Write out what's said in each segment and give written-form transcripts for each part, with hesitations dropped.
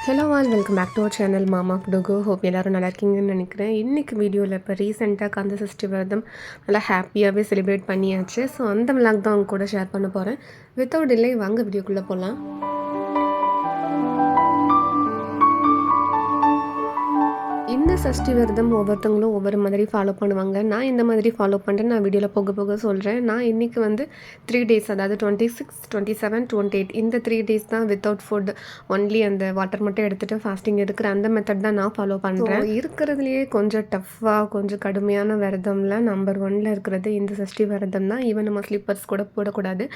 Hello all welcome back to our channel மாமா புடுகு. Hope எல்லோரும் நல்லா இருக்கீங்கன்னு நினைக்கிறேன். இன்றைக்கி வீடியோவில் இப்போ ரீசெண்டாக கந்த சஷ்டி விரதம் நல்லா ஹாப்பியாகவே செலிப்ரேட் பண்ணியாச்சு. ஸோ அந்த விளாக் தான் அவங்க கூட ஷேர் பண்ண போகிறேன். வித்தவுட் டிலே வாங்க வீடியோக்குள்ளே போகலாம். இந்த சஷ்டி விரதம் ஒவ்வொருத்தவங்களும் ஒவ்வொரு மாதிரி ஃபாலோ பண்ணுவாங்க. நான் இந்த மாதிரி ஃபாலோ பண்ணுறேன். நான் வீடியோவில் போக போக சொல்கிறேன். நான் இன்றைக்கி வந்து 3 டேஸ், அதாவது 26, 27, 28 இந்த 3 டேஸ் தான் வித்தவுட் ஃபுட், ஒன்லி அந்த வாட்டர் மட்டும் எடுத்துகிட்டு ஃபாஸ்டிங் இருக்கிற அந்த மெத்தட் தான் நான் ஃபாலோ பண்ணுறேன். இருக்கிறதுலையே கொஞ்சம் டஃப்பாக கொஞ்சம் கடுமையான விரதம்லாம் நம்பர் 1ல் இருக்கிறது இந்த சஷ்டி விரதம் தான். ஈவன் நம்ம ஸ்லிப்பர்ஸ் கூட போடக்கூடாது.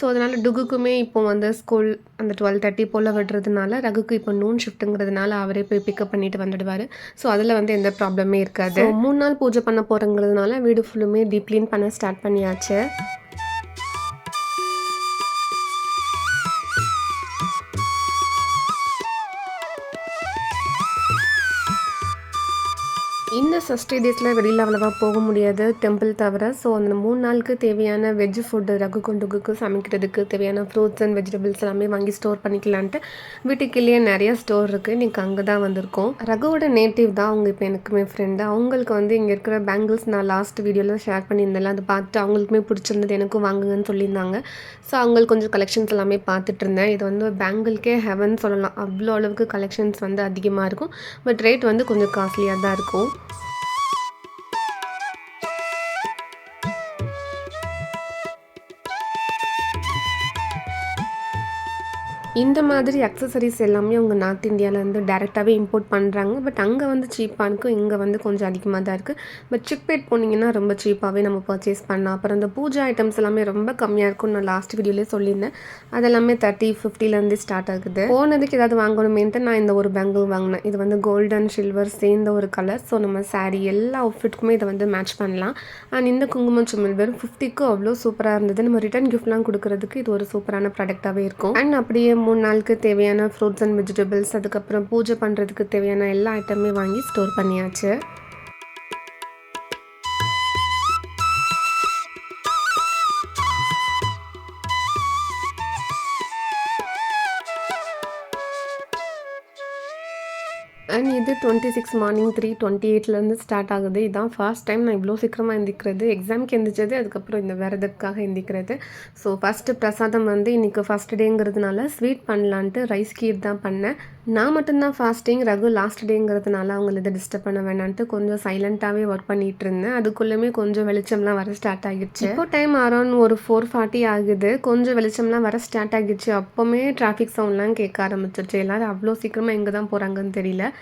ஸோ அதனால் டுகுக்குமே இப்போ வந்து ஸ்கூல் அந்த 12:30 போல் விடுறதுனால, ரகுக்கு இப்போ நூன் ஷிஃப்ட்டுங்கிறதுனால அவரே போய் பிக்கப் பண்ணிட்டு வந்துடுவார். ஸோ அதில் வந்து எந்த ப்ராப்ளமே இருக்காது. 3 நாள் பூஜை பண்ண போகிறங்கிறதுனால வீடு ஃபுல்லுமே டீப் க்ளீன் பண்ண ஸ்டார்ட் பண்ணியாச்சு. இந்த சஷ்டி டேஸில் வெளியில் அவ்வளோவா போக முடியாது, டெம்பிள் தவிர. ஸோ அந்த 3 நாளுக்கு தேவையான வெஜ் ஃபுட்டு ரகுக்கும் டுகுக்கு சமைக்கிறதுக்கு தேவையான ஃப்ரூட்ஸ் அண்ட் வெஜிடபிள்ஸ் எல்லாமே வாங்கி ஸ்டோர் பண்ணிக்கலான்ட்டு வீட்டுக்குள்ளேயே நிறையா ஸ்டோர் இருக்குது. இன்றைக்கி அங்கே தான் வந்திருக்கோம். ரகுவோட நேட்டிவ் தான் அவங்க இப்போ எனக்குமே ஃப்ரெண்டு. அவங்களுக்கு வந்து இங்கே இருக்கிற பேங்கிள்ஸ் நான் லாஸ்ட் வீடியோவில் ஷேர் பண்ணியிருந்தேன். அதை பார்த்துட்டு அவங்களுக்குமே பிடிச்சிருந்தது, எனக்கும் வாங்குங்கன்னு சொல்லியிருந்தாங்க. ஸோ அவங்களுக்கு கொஞ்சம் கலெக்ஷன்ஸ் எல்லாமே பார்த்துட்டு இருந்தேன். இது வந்து பேங்கிள்கே ஹெவன் சொல்லலாம். அவ்வளோ அளவுக்கு கலெக்ஷன்ஸ் வந்து அதிகமாக இருக்கும். பட் ரேட் வந்து கொஞ்சம் காஸ்ட்லியாக தான் இருக்கும். இந்த மாதிரி அக்சசரிஸ் எல்லாமே அவங்க நார்த் இந்தியாவிலேருந்து டேரெக்டாகவே இம்போர்ட் பண்ணுறாங்க. பட் அங்கே வந்து சீப்பாக இருக்கும், இங்கே வந்து கொஞ்சம் அதிகமாக தான் இருக்குது. பட் சிக்பேட் போனீங்கன்னா ரொம்ப சீப்பாகவே நம்ம பர்ச்சேஸ் பண்ணலாம். அப்புறம் இந்த பூஜா ஐட்டம்ஸ் எல்லாமே ரொம்ப கம்மியாக இருக்கும். நான் லாஸ்ட் வீடியோலேயே சொல்லியிருந்தேன். அதெல்லாமே 30, 50லேருந்து ஸ்டார்ட் ஆகுது. போனதுக்கு ஏதாவது வாங்கணுமேன்ட்டு நான் இந்த ஒரு பேங்கிள் வாங்கினேன். இது வந்து கோல்டு அண்ட் சில்வர் சேர்ந்த ஒரு கலர். ஸோ நம்ம சாரீ எல்லா அவுட்ஃபிட்டுக்குமே இதை வந்து மேட்ச் பண்ணலாம். அண்ட் இந்த குங்குமம் சும்மல் வெறும் 50க்கு அவ்வளோ சூப்பராக இருந்தது. நம்ம ரிட்டன் கிஃப்ட்லாம் கொடுக்குறதுக்கு இது ஒரு சூப்பரான ப்ராடக்டாகவே இருக்கும். அண்ட் அப்படியே 3 நாளுக்கு தேவையான ஃப்ரூட்ஸ் அண்ட் வெஜிடபிள்ஸ், அதுக்கப்புறம் பூஜை பண்ணுறதுக்கு தேவையான எல்லா ஐட்டமே வாங்கி ஸ்டோர் பண்ணியாச்சு. அண்ட் இது 26 மார்னிங் 3:28லேருந்து ஸ்டார்ட் ஆகுது. இதுதான் ஃபர்ஸ்ட் டைம் நான் இவ்வளோ சீக்கிரமாக எந்திக்கிறது. எக்ஸாமுக்கு எந்திரிச்சது, அதுக்கப்புறம் இந்த விரதத்துக்காக எந்திக்கிறது. ஸோ ஃபஸ்ட்டு பிரசாதம் வந்து இன்றைக்கி ஃபஸ்ட் டேங்கிறதுனால ஸ்வீட் பண்ணலான்ட்டு ரைஸ் கீர் தான் பண்ணேன். நான் மட்டும்தான் ஃபாஸ்டிங், ரகு லாஸ்ட் டேங்கிறதுனால அவங்கள இதை டிஸ்டர்ப் பண்ண வேணான்ட்டு கொஞ்சம் சைலண்ட்டாகவே ஒர்க் பண்ணிகிட்டு இருந்தேன். அதுக்குள்ளேயுமே கொஞ்சம் வெளிச்சம்லாம் வர ஸ்டார்ட் ஆகிடுச்சு. இப்போ டைம் அரௌண்ட் ஒரு 4:40 ஆகுது. கொஞ்சம் வெளிச்சம்லாம் வர ஸ்டார்ட் ஆகிடுச்சு. அப்போவுமே டிராஃபிக் சவுண்ட்லாம் கேட்க ஆரம்பிச்சிருச்சு. எல்லோரும் அவ்வளோ சீக்கிரமாக எங்கே தான் போகிறாங்கன்னு தெரியல.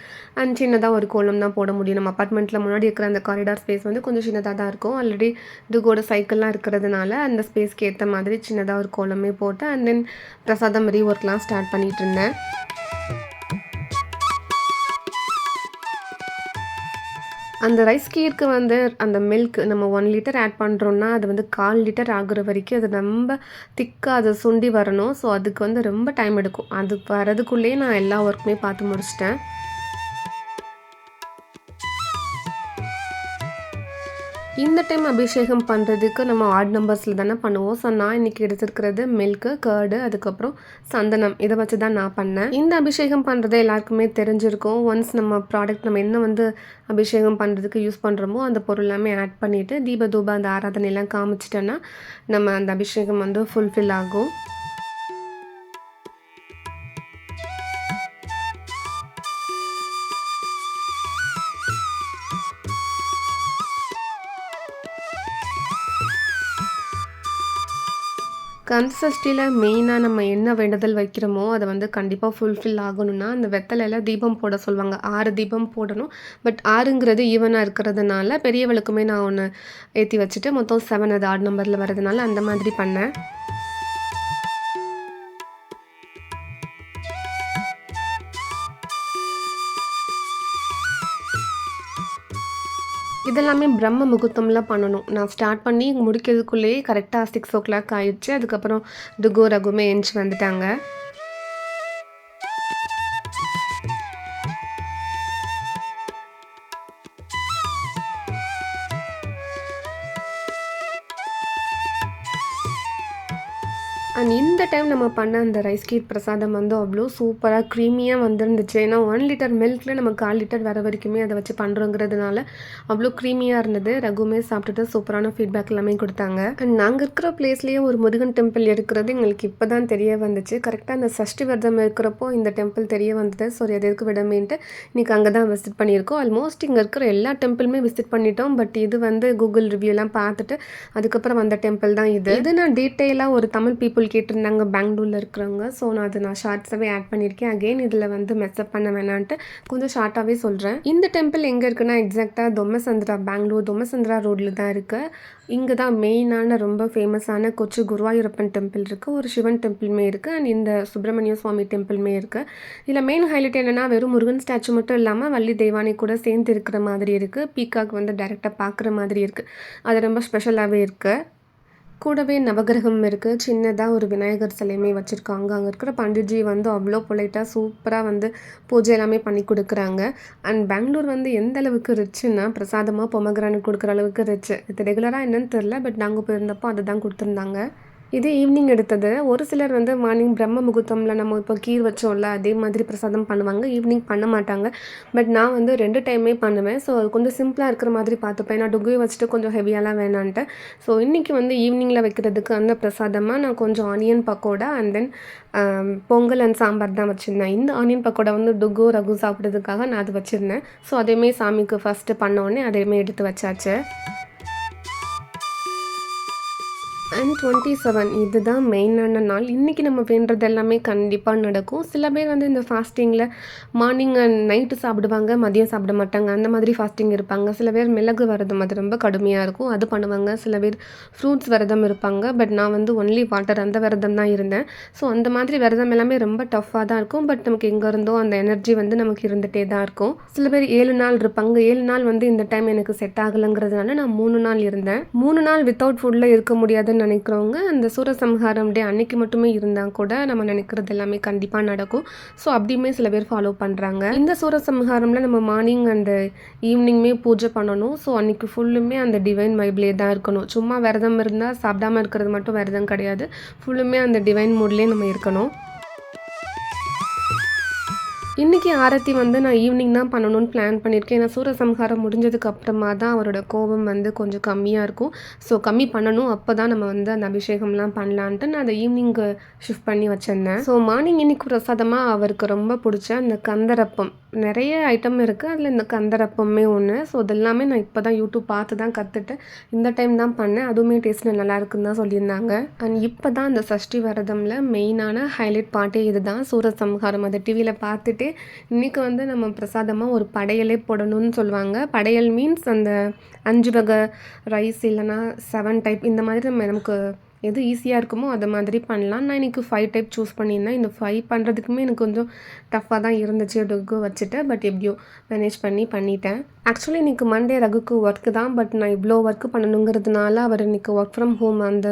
அண்ட் சின்னதாக ஒரு கோலம் தான் போட முடியும். நம்ம அப்பார்ட்மெண்ட்டில் முன்னாடி இருக்கிற அந்த காரிடார் ஸ்பேஸ் வந்து கொஞ்சம் சின்னதாக தான் இருக்கும். ஆல்ரெடி இதுகோட சைக்கிள்லாம் இருக்கிறதுனால அந்த ஸ்பேஸ்க்கு ஏற்ற மாதிரி சின்னதாக ஒரு கோலமே போட்டு அண்ட் தென் பிரசாதம் ரீ ஒர்க்லாம் ஸ்டார்ட் பண்ணிகிட்டு இருந்தேன். அந்த ரைஸ் கீருக்கு வந்து அந்த மில்க் நம்ம 1 லிட்டர் ஆட் பண்ணுறோன்னா அது வந்து 1/4 லிட்டர் ஆகுற வரைக்கும் அது ரொம்ப திக்காக அதை சுண்டி வரணும். ஸோ அதுக்கு வந்து ரொம்ப டைம் எடுக்கும். அது வரதுக்குள்ளேயே நான் எல்லா ஒர்க்குமே பார்த்து முடிச்சிட்டேன். இந்த டைம் அபிஷேகம் பண்ணுறதுக்கு நம்ம ஆட் நம்பர்ஸில் தானே பண்ணுவோம். ஸோ நான் இன்றைக்கி எடுத்துருக்கிறது மில்க்கு, கர்டு, அதுக்கப்புறம் சந்தனம். இதை வச்சு தான் நான் பண்ணேன். இந்த அபிஷேகம் பண்ணுறது எல்லாருக்குமே தெரிஞ்சிருக்கும். ஒன்ஸ் நம்ம ப்ராடக்ட் நம்ம என்ன வந்து அபிஷேகம் பண்ணுறதுக்கு யூஸ் பண்ணுறோமோ அந்த பொருள் எல்லாமே ஆட் பண்ணிவிட்டு தூப அந்த ஆராதனையெல்லாம் காமிச்சிட்டோன்னா நம்ம அந்த அபிஷேகம் வந்து ஃபுல்ஃபில் ஆகும். கந்த சஷ்டியில் மெயினாக நம்ம என்ன வேண்டுதல் வைக்கிறோமோ அதை வந்து கண்டிப்பாக ஃபுல்ஃபில் ஆகணும்னா அந்த வெத்தலையில் தீபம் போட சொல்லுவாங்க. 6 தீபம் போடணும். பட் 6ங்கிறது ஈவனாக இருக்கிறதுனால பெரியவளுக்குமே நான் ஒன்று ஏற்றி வச்சுட்டு மொத்தம் 7 அது ஆட் நம்பரில் வரதுனால அந்த மாதிரி பண்ணேன். இதெல்லாமே பிரம்ம முகூர்த்தம்லாம் பண்ணணும். நான் ஸ்டார்ட் பண்ணி முடிக்கிறதுக்குள்ளேயே கரெக்டாக 6:00 ஆயிடுச்சு. அதுக்கப்புறம் டுகு ரகுமே எந்திச்சு வந்துட்டாங்க. அண்ட் இந்த டைம் நம்ம பண்ண அந்த ரைஸ் கீர் பிரசாதம் வந்து அவ்வளோ சூப்பராக க்ரீமியாக வந்துருந்துச்சு. ஏன்னா 1 லிட்டர் மில்கில் நம்ம 1/4 லிட்டர் வர வரைக்குமே அதை வச்சு பண்ணுறோங்கிறதுனால அவ்வளோ க்ரீமியாக இருந்தது. ரகுமே சாப்பிட்டுட்டு சூப்பரான ஃபீட்பேக் எல்லாமே கொடுத்தாங்க. அண்ட் நாங்கள் இருக்கிற பிளேஸ்லேயே ஒரு முருகன் டெம்பிள் இருக்கிறது எங்களுக்கு இப்போ தான் தெரிய வந்துச்சு. கரெக்டாக அந்த சஷ்டி விரதம் இருக்கிறப்போ இந்த டெம்பிள் தெரிய வந்தது. ஸோ அது எதுக்கு விடமேன்ட்டு இன்றைக்கி அங்கே தான் விசிட் பண்ணியிருக்கோம். ஆல்மோஸ்ட் இங்கே இருக்கிற எல்லா டெம்பிளுமே விசிட் பண்ணிட்டோம். பட் இது வந்து கூகுள் ரிவ்யூலாம் பார்த்துட்டு அதுக்கப்புறம் வந்த டெம்பிள் தான் இது. இது நான் டீட்டெயிலாக ஒரு தமிழ் பீப்புள் கேட்டிருந்தாங்க பெங்களூரில் இருக்கிறவங்க. ஸோ நான் ஷார்ட்ஸாகவே ஆட் பண்ணியிருக்கேன். அகெயின் இதில் வந்து மெஸ்அப் பண்ண வேணான்ட்டு கொஞ்சம் ஷார்ட்டாகவே சொல்கிறேன். இந்த டெம்பிள் எங்கே இருக்குன்னா எக்ஸாக்டாக தொம்மசந்திரா, பெங்களூர் தொம்மசந்திரா ரோடில் தான் இருக்குது. இங்கே தான் மெயினான ரொம்ப ஃபேமஸான கொச்சி குருவாயூரப்பன் டெம்பிள் இருக்குது. ஒரு சிவன் டெம்பிளுமே இருக்குது. அண்ட் இந்த சுப்பிரமணிய சுவாமி டெம்பிளுமே இருக்குது. இதில் மெயின் ஹைலைட் என்னென்னா வெறும் முருகன் ஸ்டாச்சு மட்டும் இல்லாமல் வள்ளி தெய்வானி கூட சேர்ந்து இருக்கிற மாதிரி இருக்குது. பீகாக் வந்து டைரெக்டாக பார்க்குற மாதிரி இருக்குது. அது ரொம்ப ஸ்பெஷலாகவே இருக்குது. கூடவே நவகிரகம் இருக்குது. சின்னதாக ஒரு விநாயகர் சிலையுமே வச்சுருக்காங்க. அங்கே இருக்கிற பண்டிட்ஜி வந்து அவ்வளோ பொலைட்டாக சூப்பராக வந்து பூஜை எல்லாமே பண்ணி கொடுக்குறாங்க. அண்ட் பெங்களூர் வந்து எந்த அளவுக்கு ரிச்சுன்னா பிரசாதமாக பொமக்ரானட் கொடுக்குற அளவுக்கு ரிச்சு. இது ரெகுலராக என்னன்னு தெரில. பட் நாங்கள் போயிருந்தப்போ அதை தான் கொடுத்துருந்தாங்க. இது ஈவினிங் எடுத்தது. ஒரு சிலர் வந்து மார்னிங் பிரம்ம முகூர்த்தமில் நம்ம இப்போ கீர் வச்சோம்ல அதே மாதிரி பிரசாதம் பண்ணுவாங்க. ஈவினிங் பண்ண மாட்டாங்க. பட் நான் வந்து 2 டைமே பண்ணுவேன். ஸோ அது கொஞ்சம் சிம்பிளாக இருக்கிற மாதிரி பார்த்துப்பேன். நான் டுகுயை வச்சுட்டு கொஞ்சம் ஹெவியாலாம் வேணான்ட்டு. ஸோ இன்றைக்கி வந்து ஈவினிங்கில் வைக்கிறதுக்கு அந்த பிரசாதமாக நான் கொஞ்சம் onion pakoda and then Pongal and sambar தான் வச்சுருந்தேன். இந்த ஆனியன் பக்கோடா வந்து டுகு ரகு சாப்பிட்றதுக்காக நான் அது வச்சுருந்தேன். ஸோ அதையுமே சாமிக்கு ஃபஸ்ட்டு பண்ணோடனே அதையுமே எடுத்து வச்சாச்சு. அண்ட் 27 இதுதான் மெயினான நாள். இன்றைக்கி நம்ம வேண்டுறது எல்லாமே கண்டிப்பாக நடக்கும். சில பேர் வந்து இந்த ஃபாஸ்டிங்கில் மார்னிங் அண்ட் நைட்டு சாப்பிடுவாங்க, மதியம் சாப்பிட மாட்டாங்க. அந்த மாதிரி ஃபாஸ்டிங் இருப்பாங்க. சில பேர் மிளகு விரதம் அது ரொம்ப கடுமையாக இருக்கும், அது பண்ணுவாங்க. சில பேர் ஃப்ரூட்ஸ் விரதம் இருப்பாங்க. பட் நான் வந்து ஒன்லி வாட்டர் அந்த விரதம் தான் இருந்தேன். ஸோ அந்த மாதிரி விரதம் எல்லாமே ரொம்ப டஃப்பாக தான் இருக்கும். பட் நமக்கு எங்கே இருந்தோ அந்த எனர்ஜி வந்து நமக்கு இருந்துகிட்டே தான் இருக்கும். சில பேர் 7 நாள் இருப்பாங்க. 7 நாள் வந்து இந்த டைம் எனக்கு செட் ஆகலைங்கிறதுனால நான் 3 நாள் இருந்தேன். 3 நாள் வித்தவுட் ஃபுட்டில் இருக்க முடியாதுன்னு நினைக்கிறவங்க அந்த சூரசம்ஹாரம் டே அன்னைக்கு மட்டுமே இருந்தால் கூட நம்ம நினைக்கிறது எல்லாமே கண்டிப்பாக நடக்கும். ஸோ அப்படியுமே சில பேர் ஃபாலோ பண்ணுறாங்க. இந்த சூரசம்ஹாரமில் நம்ம மார்னிங் அண்ட் ஈவினிங்குமே பூஜை பண்ணணும். ஸோ அன்றைக்கி ஃபுல்லுமே அந்த டிவைன் வைப்லேயே தான் இருக்கணும். சும்மா விரதம் இருந்தால் சாப்பிடாமல் இருக்கிறது மட்டும் விரதம் கிடையாது. ஃபுல்லுமே அந்த டிவைன் மூட்லேயே நம்ம இருக்கணும். இன்றைக்கி ஆரத்தி வந்து நான் ஈவினிங் தான் பண்ணணும்னு பிளான் பண்ணியிருக்கேன். ஏன்னா சூரசம்ஹாரம் முடிஞ்சதுக்கு அப்புறமா தான் அவரோட கோபம் வந்து கொஞ்சம் கம்மியாக இருக்கும். ஸோ கம்மி பண்ணணும். அப்போ தான் நம்ம வந்து அந்த அபிஷேகம்லாம் பண்ணலான்ட்டு நான் அதை ஈவினிங்கு ஷிஃப்ட் பண்ணி வச்சுருந்தேன். ஸோ மார்னிங் இன்றைக்கி பிரசாதமாக அவருக்கு ரொம்ப பிடிச்ச அந்த கந்தரப்பம் நிறைய ஐட்டம் இருக்குது. அதில் இந்த கந்தரப்பமே ஒன்று. ஸோ இதெல்லாமே நான் இப்போ தான் யூடியூப் பார்த்து தான் கற்றுட்டு இந்த டைம் தான் பண்ணேன். அதுவுமே டேஸ்ட் நல்லா இருக்குன்னு தான் சொல்லியிருந்தாங்க. அண்ட் இப்போ தான் அந்த சஷ்டி விரதமில் மெயினான ஹைலைட் பார்ட்டே இது தான் சூரசம்ஹாரம். அதை டிவியில் பார்த்துட்டு இன்றைக்கி வந்து நம்ம பிரசாதமாக ஒரு படையலே போடணும்னு சொல்லுவாங்க. படையல் மீன்ஸ் அந்த 5 வகை ரைஸ் இல்லைனா 7 டைப் இந்த மாதிரி நமக்கு எது ஈஸியாக இருக்குமோ அதை மாதிரி பண்ணலாம். நான் இன்றைக்கி 5 டைப் சூஸ் பண்ணியிருந்தேன். இந்த 5 பண்ணுறதுக்குமே எனக்கு கொஞ்சம் டஃப்பாக தான் இருந்துச்சு. ரகு வச்சுட்டு பட் எப்படியோ மேனேஜ் பண்ணிட்டேன். ஆக்சுவலி இன்றைக்கி மண்டே ரகுக்கு ஒர்க்கு தான். பட் நான் இவ்வளோ ஒர்க்கு பண்ணணுங்கிறதுனால அவர் இன்றைக்கி ஒர்க் ஃப்ரம் ஹோம் அந்த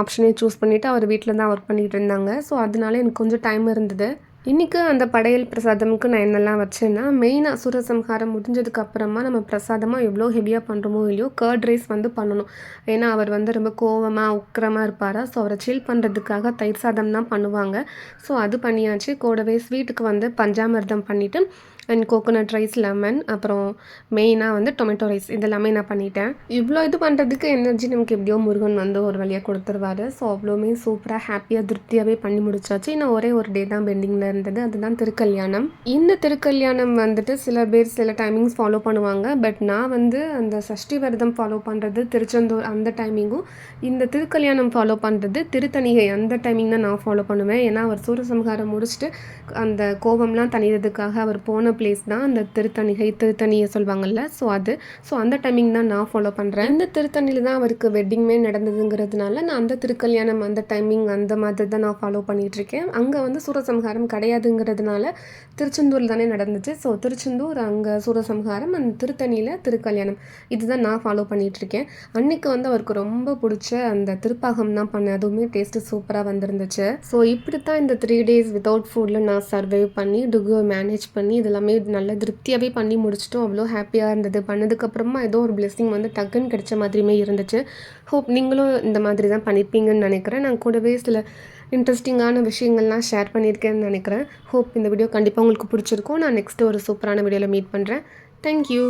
ஆப்ஷனே சூஸ் பண்ணிவிட்டு அவர் வீட்டில் தான் ஒர்க் பண்ணிகிட்டு இருந்தாங்க. ஸோ அதனால எனக்கு கொஞ்சம் டைம் இருந்தது. இன்றைக்கி அந்த படையல் பிரசாதமுக்கு நான் என்னெல்லாம் வச்சேன்னா மெயினாக சூரசம்ஹாரம் முடிஞ்சதுக்கு அப்புறமா நம்ம பிரசாதமாக எவ்வளோ ஹெவியாக பண்ணுறோமோ இல்லையோ கர்ட் ரைஸ் வந்து பண்ணணும். ஏன்னா அவர் வந்து ரொம்ப கோவமாக உக்கிரமாக இருப்பார். ஸோ அவரை சில் பண்ணுறதுக்காக தயிர் சாதம் தான் பண்ணுவாங்க. ஸோ அது பண்ணியாச்சு. கூடவே ஸ்வீட்டுக்கு வந்து பஞ்சாமிர்தம் பண்ணிவிட்டு அண்ட் கோகோனட் ரைஸ், லெமன், அப்புறம் மெயினாக வந்து டொமேட்டோ ரைஸ் இதெல்லாமே நான் பண்ணிட்டேன். இவ்வளோ இது பண்ணுறதுக்கு எனர்ஜி நமக்கு எப்படியோ முருகன் வந்து ஒரு வழியாக கொடுத்துருவார். ஸோ அவ்வளோமே சூப்பராக ஹாப்பியாக திருப்தியாகவே பண்ணி முடிச்சாச்சு. இன்னும் ஒரே ஒரு டே தான் பெண்டிங்கில் இருந்தது. அதுதான் திருக்கல்யாணம். இந்த திருக்கல்யாணம் வந்துட்டு சில பேர் சில டைமிங்ஸ் ஃபாலோ பண்ணுவாங்க. பட் நான் வந்து அந்த சஷ்டி விரதம் ஃபாலோ பண்ணுறது திருச்செந்தூர் அந்த டைமிங்கும், இந்த திருக்கல்யாணம் ஃபாலோ பண்ணுறது திருத்தணிகை அந்த டைமிங் தான் நான் ஃபாலோ பண்ணுவேன். ஏன்னா அவர் சூரசம்ஹாரம் முடிச்சுட்டு அந்த கோபம்லாம் தணிகிறதுக்காக அவர் போன பிளேஸ் தான் அந்த திருத்தணியை சொல்லுவாங்கள்ல. ஸோ அந்த டைமிங் தான் நான் ஃபாலோ பண்ணுறேன். இந்த திருத்தணியில் தான் அவருக்கு வெட்டிங்குமே நடந்ததுங்கிறதுனால நான் அந்த திருக்கல்யாணம் அந்த டைமிங் அந்த மாதிரி தான் நான் ஃபாலோ பண்ணிகிட்ருக்கேன். அங்கே வந்து சூரசம்ஹாரம் கிடையாதுங்கிறதுனால திருச்செந்தூர் தானே நடந்துச்சு. ஸோ திருச்செந்தூர் அங்கே சூரசம்ஹாரம், அந்த திருத்தணியில் திருக்கல்யாணம் இதுதான் நான் ஃபாலோ பண்ணிகிட்ருக்கேன். அன்றைக்கி வந்து அவருக்கு ரொம்ப பிடிச்ச அந்த திருப்பாகம் தான் பண்ணேன். அதுவுமே டேஸ்ட்டு சூப்பராக வந்துருந்துச்சு. ஸோ இப்படி தான் இந்த 3 days வித்தவுட் ஃபுட்டில் நான் சர்வைவ் பண்ணி டுகோ மேனேஜ் பண்ணி இதெல்லாமே நல்ல திருப்தியாகவே பண்ணி முடிச்சிட்டோம். அவ்வளோ ஹாப்பியாக இருந்தது. பண்ணதுக்கப்புறமா ஏதோ ஒரு பிளெஸிங் வந்து டக்குன்னு கிடைச்ச மாதிரியுமே இருந்துச்சு. ஹோப் நீங்களும் இந்த மாதிரி தான் பண்ணியிருப்பீங்கன்னு நினைக்கிறேன். நான் கூடவே சில இன்ட்ரெஸ்டிங்கான விஷயங்கள்லாம் ஷேர் பண்ணியிருக்கேன்னு நினைக்கிறேன். ஹோப் இந்த வீடியோ கண்டிப்பாக உங்களுக்கு பிடிச்சிருக்கும். நான் நெக்ஸ்ட்டு ஒரு சூப்பரான வீடியோவில் மீட் பண்ணுறேன். Thank you.